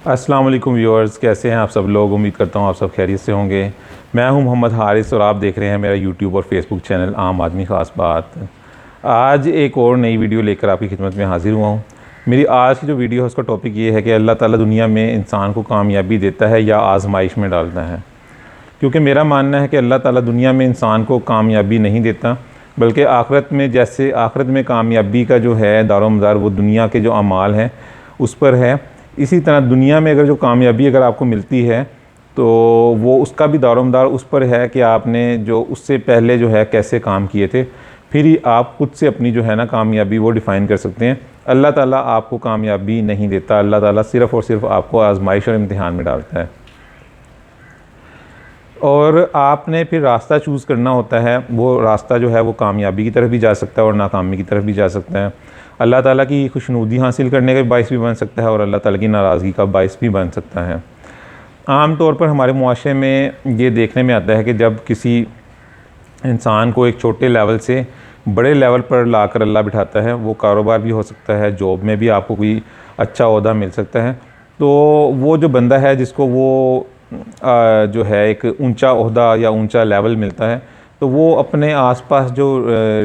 अस्सलाम वालेकुम व्यूअर्स, कैसे हैं आप सब लोग। उम्मीद करता हूँ आप सब खैरियत से होंगे। मैं हूँ मोहम्मद हारिस और आप देख रहे हैं मेरा यूट्यूब और फेसबुक चैनल आम आदमी ख़ास बात। आज एक और नई वीडियो लेकर आपकी खिदमत में हाज़िर हुआ हूँ। मेरी आज की जो वीडियो है उसका टॉपिक ये है कि अल्लाह ताला दुनिया में इंसान को कामयाबी देता है या आजमाइश में डालता है। क्योंकि मेरा मानना है कि अल्लाह ताला दुनिया में इंसान को कामयाबी नहीं देता, बल्कि आखिरत में, जैसे आखिरत में कामयाबी का जो है दारोमदार वो दुनिया के जो अमाल हैं उस पर है, इसी तरह दुनिया में अगर जो कामयाबी अगर आपको मिलती है तो वो उसका भी दारोमदार उस पर है कि आपने जो उससे पहले जो है कैसे काम किए थे। फिर ही आप खुद से अपनी जो है ना कामयाबी वो डिफ़ाइन कर सकते हैं। अल्लाह ताला आपको कामयाबी नहीं देता, अल्लाह ताला सिर्फ़ और सिर्फ आपको आजमाइश और इम्तिहान में डालता है। और आपने फिर रास्ता चूज़ करना होता है। वो रास्ता जो है वो कामयाबी की तरफ भी जा सकता है और नाकामी की तरफ भी जा सकता है। अल्लाह ताला की खुशनुदी हासिल करने का बाइस भी बन सकता है और अल्लाह ताला की नाराज़गी का बाइस भी बन सकता है। आम तौर पर हमारे मुआशरे में ये देखने में आता है कि जब किसी इंसान को एक छोटे लेवल से बड़े लेवल पर लाकर अल्लाह बिठाता है, वो कारोबार भी हो सकता है, जॉब में भी आपको कोई अच्छा ओहदा मिल सकता है, तो वो जो बंदा है जिसको वो जो है एक ऊंचा ओहदा या ऊंचा लेवल मिलता है, तो वो अपने आसपास जो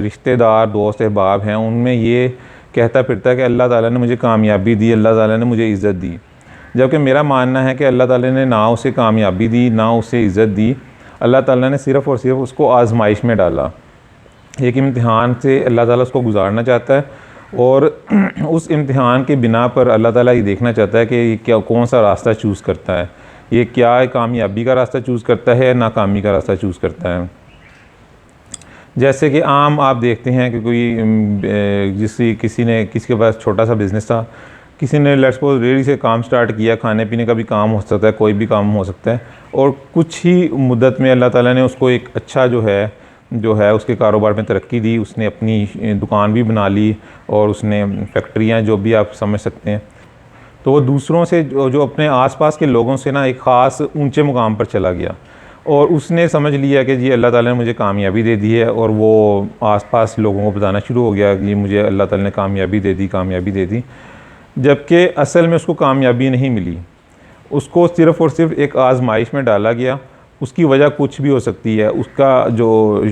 रिश्तेदार दोस्त अहबाब हैं उनमें ये कहता फिरता है कि अल्लाह ताला ने मुझे कामयाबी दी, अल्लाह ताला ने मुझे इज़्ज़त दी। जबकि मेरा मानना है कि अल्लाह ताला ने ना उसे कामयाबी दी ना उसे इज़्ज़त दी। अल्लाह ताला ने सिर्फ़ और सिर्फ उसको आजमाइश में डाला। एक इम्तिहान से अल्लाह ताला उसको गुजारना चाहता है और उस इम्तिहान के बिना पर अल्लाह ताला ये देखना चाहता है कि क्या कौन सा रास्ता चूज़ करता है, ये क्या कामयाबी का रास्ता चूज़ करता है या नाकामी का रास्ता चूज़ करता है। जैसे कि आम आप देखते हैं कि कोई किसी के पास छोटा सा बिज़नेस था, किसी ने लेट्स सपोज रेडी से काम स्टार्ट किया, खाने पीने का भी काम हो सकता है, कोई भी काम हो सकता है, और कुछ ही मुद्दत में अल्लाह ताला ने उसको एक अच्छा जो है उसके कारोबार में तरक्की दी। उसने अपनी दुकान भी बना ली और उसने फैक्ट्रियाँ, जो भी आप समझ सकते हैं, तो वो दूसरों से जो अपने आसपास के लोगों से ना एक ख़ास ऊंचे मुकाम पर चला गया और उसने समझ लिया कि जी अल्लाह ताला ने मुझे कामयाबी दे दी है, और वो आसपास लोगों को बताना शुरू हो गया कि मुझे अल्लाह ताला ने कामयाबी दे दी, कामयाबी दे दी। जबकि असल में उसको कामयाबी नहीं मिली, उसको सिर्फ़ और सिर्फ एक आजमाइश में डाला गया। उसकी वजह कुछ भी हो सकती है, उसका जो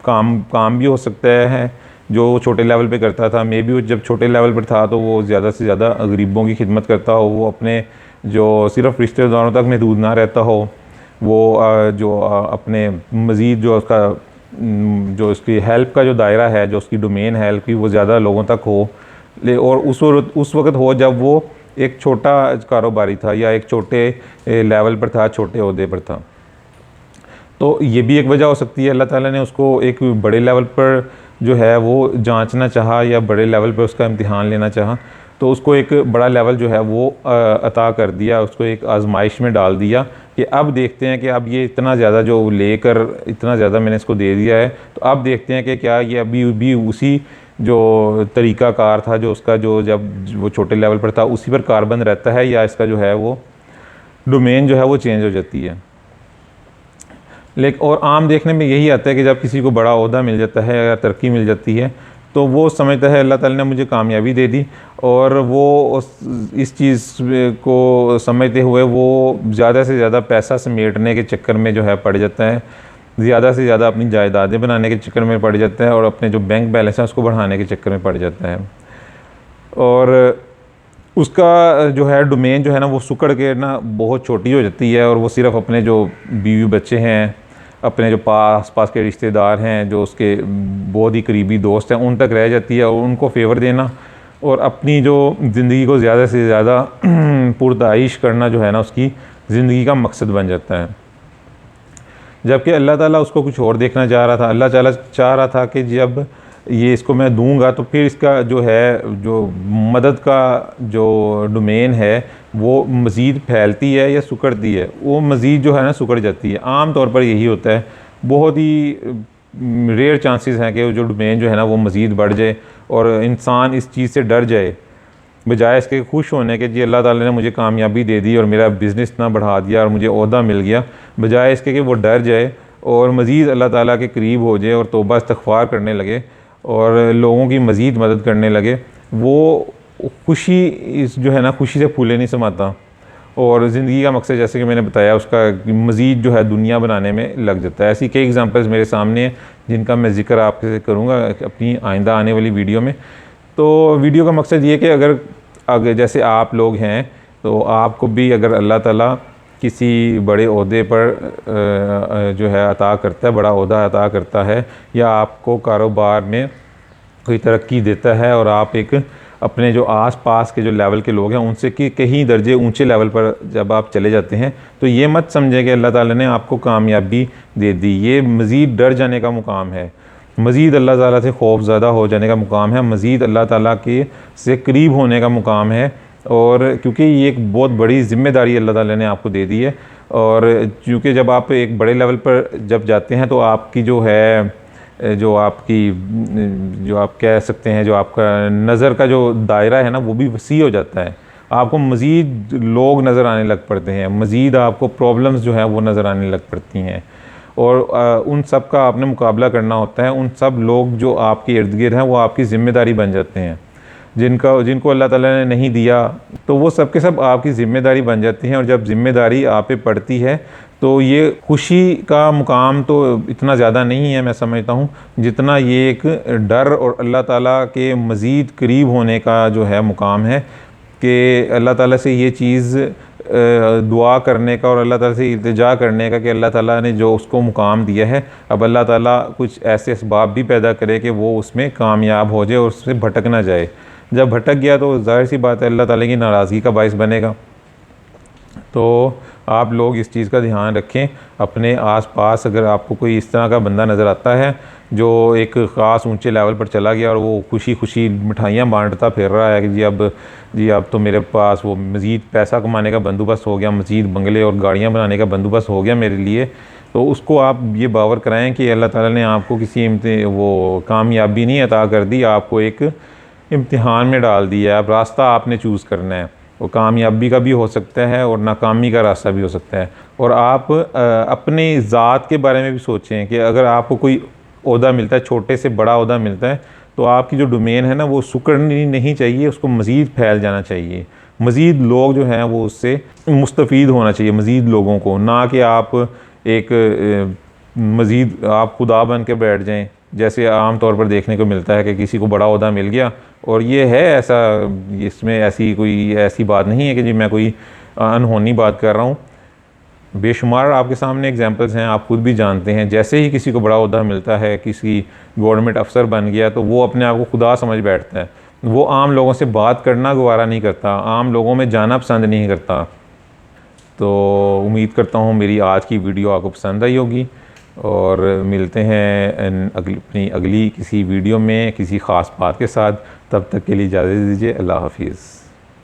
काम भी हो सकता है जो छोटे लेवल पे करता था। मे बी वो जब छोटे लेवल पर था तो वो ज़्यादा से ज़्यादा गरीबों की खिदमत करता हो, वो अपने जो सिर्फ़ रिश्तेदारों तक महदूद ना रहता हो, वो जो अपने मज़ीद जो उसका जो उसकी हेल्प का जो दायरा है, जो उसकी डोमेन है हेल्प की, वो ज़्यादा लोगों तक हो और उस वक़्त हो जब वो एक छोटा कारोबारी था या एक छोटे लेवल पर था, छोटे ओहदे पर था। तो ये भी एक वजह हो सकती है। अल्लाह ताला ने उसको एक बड़े लेवल पर जो है वो जांचना चाहा या बड़े लेवल पर उसका इम्तिहान लेना चाहा, तो उसको एक बड़ा लेवल जो है वो अता कर दिया, उसको एक आजमाइश में डाल दिया कि अब देखते हैं कि अब ये इतना ज़्यादा जो लेकर इतना ज़्यादा मैंने इसको दे दिया है, तो अब देखते हैं कि क्या ये अभी भी उसी जो तरीक़ा कार था जो उसका जो जब वो छोटे लेवल पर था उसी पर कारबंद रहता है, या इसका जो है वो डोमेन जो है वो चेंज हो जाती है। लेकिन और आम देखने में यही आता है कि जब किसी को बड़ा ओहदा मिल जाता है या तरक्की मिल जाती है तो वो समझता है अल्लाह ताला ने मुझे कामयाबी दे दी, और वो इस चीज़ को समझते हुए वो ज़्यादा से ज़्यादा पैसा समेटने के चक्कर में जो है पड़ जाता है, ज़्यादा से ज़्यादा अपनी जायदादें बनाने के चक्कर में पड़ जाता है और अपने जो बैंक बैलेंस है उसको बढ़ाने के चक्कर में पड़ जाता है। और उसका जो है डोमेन जो है ना वो सुकड़ के ना बहुत छोटी हो जाती है, और वो सिर्फ़ अपने जो बीवी बच्चे हैं, अपने जो पास के रिश्तेदार हैं, जो उसके बहुत ही करीबी दोस्त हैं, उन तक रह जाती है, और उनको फ़ेवर देना और अपनी जो ज़िंदगी को ज़्यादा से ज़्यादा पुरताइश करना जो है ना उसकी ज़िंदगी का मकसद बन जाता है। जबकि अल्लाह ताला उसको कुछ और देखना चाह रहा था। अल्लाह ताला चाह रहा था कि जब ये इसको मैं दूंगा तो फिर इसका जो है जो मदद का जो डोमेन है वो मज़ीद फैलती है या सिकुड़ती है, वो मज़ीद जो है ना सिकुड़ जाती है। आम तौर पर यही होता है, बहुत ही रेयर चांसेस हैं कि जो डोमेन जो है ना वो मज़ीद बढ़ जाए और इंसान इस चीज़ से डर जाए, बजाय इसके खुश होने के जी अल्लाह ताला ने मुझे कामयाबी दे दी और मेरा बिज़नेस इतना बढ़ा दिया और मुझे ओहदा मिल गया, बजाय इसके कि वो डर जाए और मज़ीद अल्लाह ताला के करीब हो जाए और तौबा इस्तग़फ़ार करने लगे और लोगों की मज़ीद मदद करने लगे। वो खुशी इस जो है ना खुशी से फूले नहीं समाता, और ज़िंदगी का मकसद जैसे कि मैंने बताया उसका मज़ीद जो है दुनिया बनाने में लग जाता है। ऐसी कई एग्जांपल्स मेरे सामने हैं जिनका मैं ज़िक्र आपसे करूँगा अपनी आइंदा आने वाली वीडियो में। तो वीडियो का मकसद ये कि अगर जैसे आप लोग हैं तो आपको भी अगर अल्लाह ताला किसी बड़े ओहदे पर जो है अता करता है, बड़ा ओहदा अता करता है, या आपको कारोबार में कोई तरक्की देता है और आप एक अपने जो आस-पास के जो लेवल के लोग हैं उनसे कि कहीं दर्जे ऊंचे लेवल पर जब आप चले जाते हैं, तो ये मत समझें कि अल्लाह ताला ने आपको कामयाबी दे दी। ये मज़ीद डर जाने का मुकाम है, मज़ीद अल्लाह ताला से खौफज़दा हो जाने का मुकाम है, मज़ीद अल्लाह ताला के से करीब होने का मुकाम है। और क्योंकि ये एक बहुत बड़ी ज़िम्मेदारी अल्लाह ताला ने आपको दे दी है, और क्योंकि जब आप एक बड़े लेवल पर जब जाते हैं तो आपकी जो आप कह सकते हैं जो आपका नज़र का जो दायरा है ना वो भी वसी हो जाता है। आपको मज़ीद लोग नज़र आने लग पड़ते हैं, मज़ीद आपको प्रॉब्लम्स जो है वो नज़र आने लग पड़ती हैं, और उन सब का आपने मुकाबला करना होता है। उन सब लोग जो आपके इर्द गिर्द हैं वो आपकी ज़िम्मेदारी बन जाते हैं, जिनको अल्लाह ताला ने नहीं दिया तो वो सब के सब आपकी ज़िम्मेदारी बन जाती हैं। और जब ज़िम्मेदारी आप पे पड़ती है तो ये खुशी का मुकाम तो इतना ज़्यादा नहीं है मैं समझता हूँ, जितना ये एक डर और अल्लाह ताला के मज़ीद करीब होने का जो है मुकाम है कि अल्लाह ताला से ये चीज़ दुआ करने का और अल्लाह ताला से इल्तिजा करने का कि अल्लाह ताला ने जो उसको मुकाम दिया है, अब अल्लाह ताला कुछ ऐसे असबाब भी पैदा करे कि वो उसमें कामयाब हो जाए और उससे भटक ना जाए। जब भटक गया तो ज़ाहिर सी बात है अल्लाह ताला की नाराज़गी का बाइस बनेगा। तो आप लोग इस चीज़ का ध्यान रखें। अपने आस-पास अगर आपको कोई इस तरह का बंदा नज़र आता है जो एक ख़ास ऊंचे लेवल पर चला गया और वो खुशी खुशी मिठाइयाँ बांटता फिर रहा है कि जी अब तो मेरे पास वो मज़ीद पैसा कमाने का बंदोबस्त हो गया, मज़ीद बंगले और गाड़ियाँ बनाने का बंदोबस्त हो गया मेरे लिए, तो उसको आप ये बावर कराएं कि अल्लाह ताला ने आपको किसी वो कामयाबी नहीं अता कर दी, आपको एक इम्तिहान में डाल दिया है। अब रास्ता आपने चूज़ करना है, वो कामयाबी का भी हो सकता है और नाकामी का रास्ता भी हो सकता है। और आप अपनी ज़ात के बारे में भी सोचें कि अगर आपको कोई ओहदा मिलता है, छोटे से बड़ा ओहदा मिलता है, तो आपकी जो डोमेन है ना वो सुकड़नी नहीं चाहिए, उसको मज़ीद फैल जाना चाहिए। मज़ीद लोग जो हैं वो उससे मुस्तफ़ीद होना चाहिए, मज़ीद लोगों को, ना कि आप एक मज़ीद आप खुदा बन के बैठ जाएं, जैसे आम तौर पर देखने को मिलता है कि किसी को बड़ा ओहदा मिल गया। और ये है ऐसा, इसमें ऐसी बात नहीं है कि जी मैं कोई अनहोनी बात कर रहा हूँ। बेशुमार आपके सामने एग्जांपल्स हैं, आप खुद भी जानते हैं। जैसे ही किसी को बड़ा ओहदा मिलता है, किसी गवर्नमेंट अफसर बन गया, तो वो अपने आप को खुदा समझ बैठता है। वो आम लोगों से बात करना गवारा नहीं करता, आम लोगों में जाना पसंद नहीं करता। तो उम्मीद करता हूँ मेरी आज की वीडियो आपको पसंद आई होगी, और मिलते हैं अपनी अगली किसी वीडियो में किसी ख़ास बात के साथ। तब तक के लिए इजाज़त दीजिए। अल्लाह हाफिज़।